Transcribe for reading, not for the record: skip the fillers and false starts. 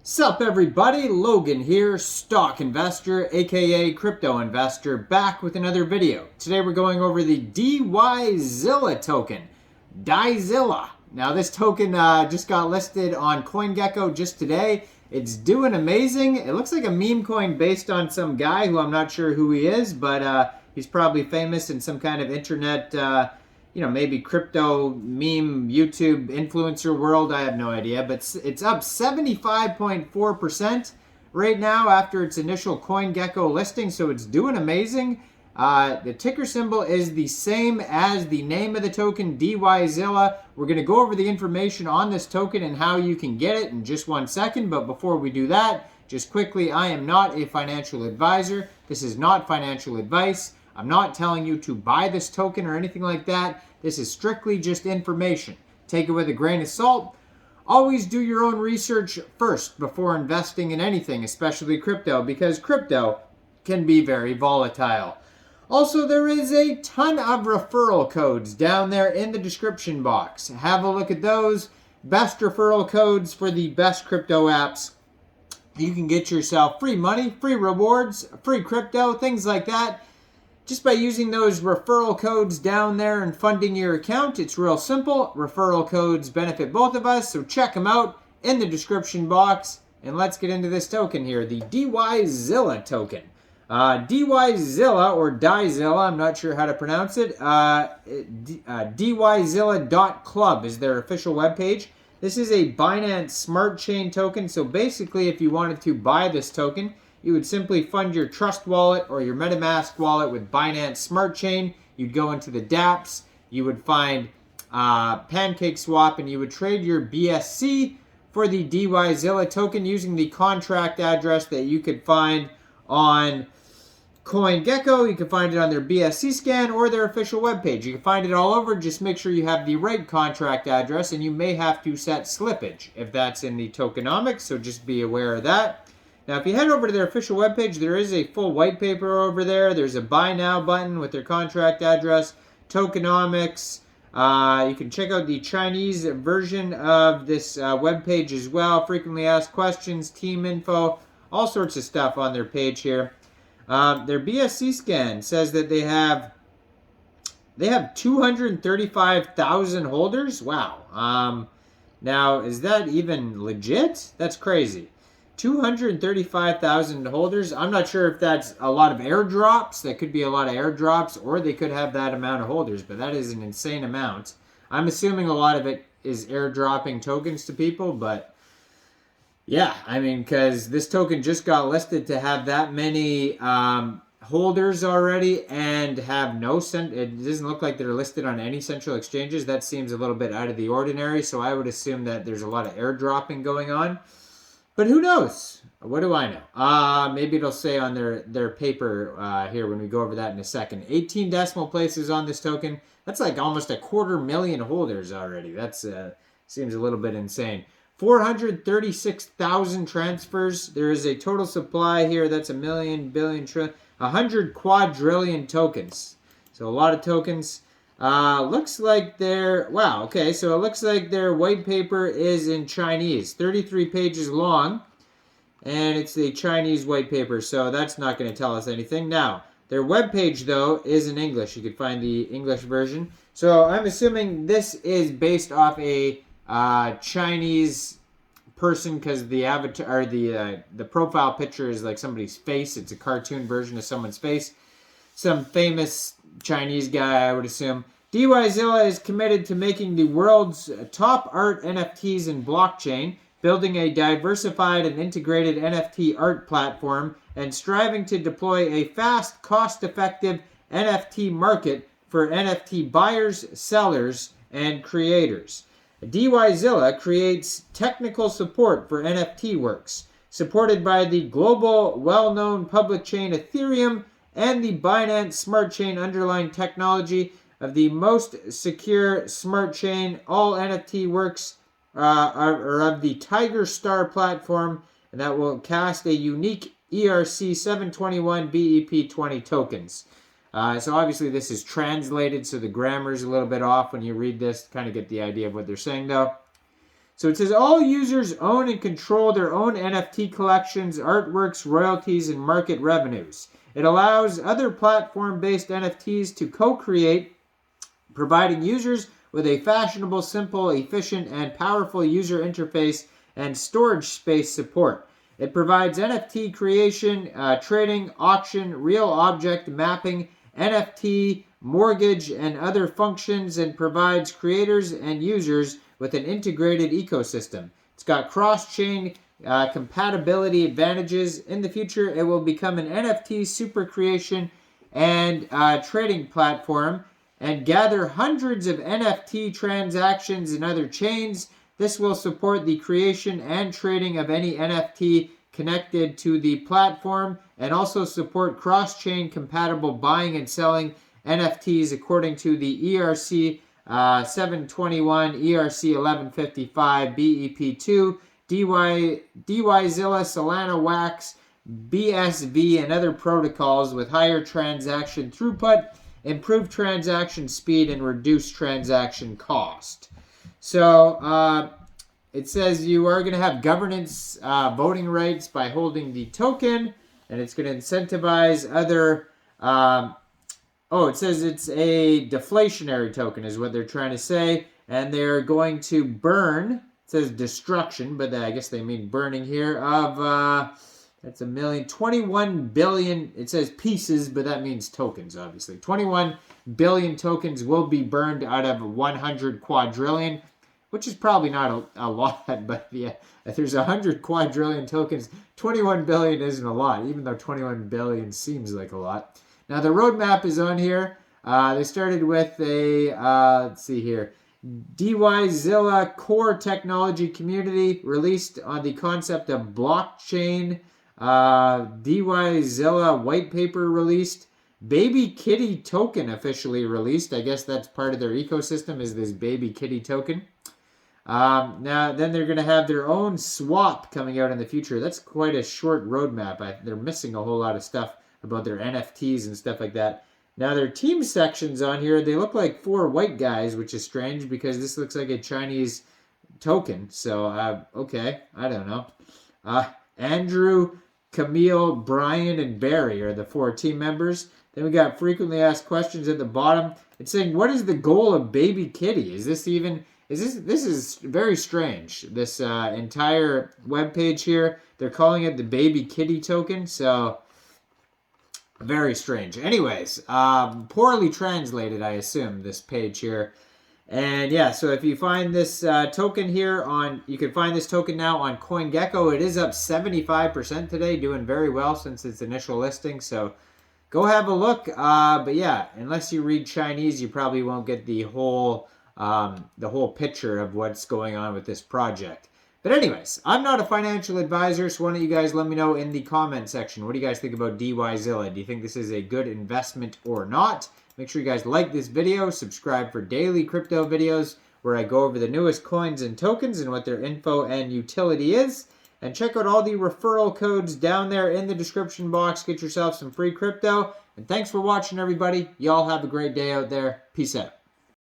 Sup everybody, Logan here, stock investor, aka crypto investor, back with another video. Today we're going over the Dyzilla token, Dyzilla. Now this token just got listed on CoinGecko just today. It's doing amazing. It looks like a meme coin based on some guy who I'm not sure who he is, but he's probably famous in some kind of internet maybe crypto meme YouTube influencer world. I have no idea, but it's up 75.4% right now after its initial CoinGecko listing, so it's doing amazing. The ticker symbol is the same as the name of the token, Dyzilla. We're going to go over the information on this token and how you can get it in just 1 second, but before we do that, just quickly, I am not a financial advisor. This is not financial advice. I'm not telling you to buy this token or anything like that. This is strictly just information. Take it with a grain of salt. Always do your own research first before investing in anything, especially crypto, because crypto can be very volatile. Also, there is a ton of referral codes down there in the description box. Have a look at those. Best referral codes for the best crypto apps. You can get yourself free money, free rewards, free crypto, things like that. Just by using those referral codes down there and funding your account. It's real simple. Referral codes benefit both of us, so check them out in the description box. And let's get into this token here, the Dyzilla token. Dyzilla or Dyzilla, I'm not sure how to pronounce it. Dyzilla.club is their official webpage. This is a Binance Smart Chain token, so basically if you wanted to buy this token, you would simply fund your Trust wallet or your MetaMask wallet with Binance Smart Chain. You'd go into the dApps, you would find PancakeSwap, and you would trade your BSC for the Dyzilla token using the contract address that you could find on CoinGecko. You can find it on their BSC scan or their official webpage. You can find it all over. Just make sure you have the right contract address, and you may have to set slippage if that's in the tokenomics, so just be aware of that. Now, if you head over to their official webpage, there is a full white paper over there. There's a Buy Now button with their contract address, tokenomics. You can check out the Chinese version of this webpage as well. Frequently asked questions, team info, all sorts of stuff on their page here. Their BSC scan says that they have 235,000 holders. Wow. Now, is that even legit? That's crazy. 235,000 holders. I'm not sure if that's a lot of airdrops. That could be a lot of airdrops, or they could have that amount of holders, but that is an insane amount. I'm assuming a lot of it is airdropping tokens to people, but yeah, I mean, because this token just got listed to have that many holders already and have it doesn't look like they're listed on any central exchanges. That seems a little bit out of the ordinary, so I would assume that there's a lot of airdropping going on. But who knows? What do I know? Maybe it'll say on their paper here when we go over that in a second. 18 decimal places on this token. That's like almost 250,000 holders already. That seems a little bit insane. 436,000 transfers. There is a total supply here. That's 1 million, billion, trillion, 100 quadrillion tokens. So a lot of tokens. Looks like their so it looks like their white paper is in Chinese, 33 pages long, and it's the Chinese white paper, so that's not going to tell us anything. Now, their webpage, though, is in English. You can find the English version. So I'm assuming this is based off a Chinese person, because the avatar, or the profile picture is like somebody's face. It's a cartoon version of someone's face. Some famous Chinese guy, I would assume. Dyzilla is committed to making the world's top art NFTs in blockchain, building a diversified and integrated NFT art platform, and striving to deploy a fast, cost-effective NFT market for NFT buyers, sellers, and creators. Dyzilla creates technical support for NFT works, supported by the global, well-known public chain Ethereum and the Binance Smart Chain underlying technology of the most secure smart chain. All NFT works are of the Tiger Star platform, and that will cast a unique ERC 721 BEP20 tokens. So obviously this is translated, so the grammar is a little bit off when you read this. Kind of get the idea of what they're saying, though. So it says all users own and control their own NFT collections, artworks, royalties, and market revenues. It allows other platform-based NFTs to co-create, providing users with a fashionable, simple, efficient, and powerful user interface and storage space support. It provides NFT creation, trading, auction, real object mapping, NFT, mortgage, and other functions, and provides creators and users with an integrated ecosystem. It's got cross-chain compatibility advantages. In the future, it will become an NFT super creation and trading platform and gather hundreds of NFT transactions in other chains. This will support the creation and trading of any NFT connected to the platform and also support cross-chain compatible buying and selling NFTs according to the ERC 721, ERC 1155, BEP2, Dyzilla, Solana, Wax, BSV, and other protocols with higher transaction throughput, improved transaction speed, and reduced transaction cost. So it says you are going to have governance voting rights by holding the token, and it's going to incentivize other... it says it's a deflationary token is what they're trying to say, and they're going to burn, it says destruction, but I guess they mean burning here, of, that's 21 billion, it says pieces, but that means tokens, obviously. 21 billion tokens will be burned out of 100 quadrillion, which is probably not a lot, but yeah, if there's 100 quadrillion tokens, 21 billion isn't a lot, even though 21 billion seems like a lot. Now, the roadmap is on here. They started with a, let's see here, Dyzilla core technology community released on the concept of blockchain. Dyzilla white paper released. Baby Kitty token officially released. I guess that's part of their ecosystem is this Baby Kitty token. Now, then they're going to have their own swap coming out in the future. That's quite a short roadmap. They're missing a whole lot of stuff about their NFTs and stuff like that. Now, their team sections on here, they look like 4 white guys, which is strange because this looks like a Chinese token. So, okay, I don't know. Andrew, Camille, Brian, and Barry are the 4 team members. Then we got frequently asked questions at the bottom. It's saying, what is the goal of Baby Kitty? This is very strange. This entire webpage here, they're calling it the Baby Kitty token. So, very strange. Anyways, poorly translated, I assume, this page here. And yeah, so if you find this token here you can find this token now on CoinGecko. It is up 75% today, doing very well since its initial listing. So go have a look. But yeah, unless you read Chinese, you probably won't get the whole picture of what's going on with this project. But anyways, I'm not a financial advisor, so why don't you guys let me know in the comment section. What do you guys think about Dyzilla? Do you think this is a good investment or not? Make sure you guys like this video, subscribe for daily crypto videos where I go over the newest coins and tokens and what their info and utility is. And check out all the referral codes down there in the description box. Get yourself some free crypto. And thanks for watching, everybody. Y'all have a great day out there. Peace out.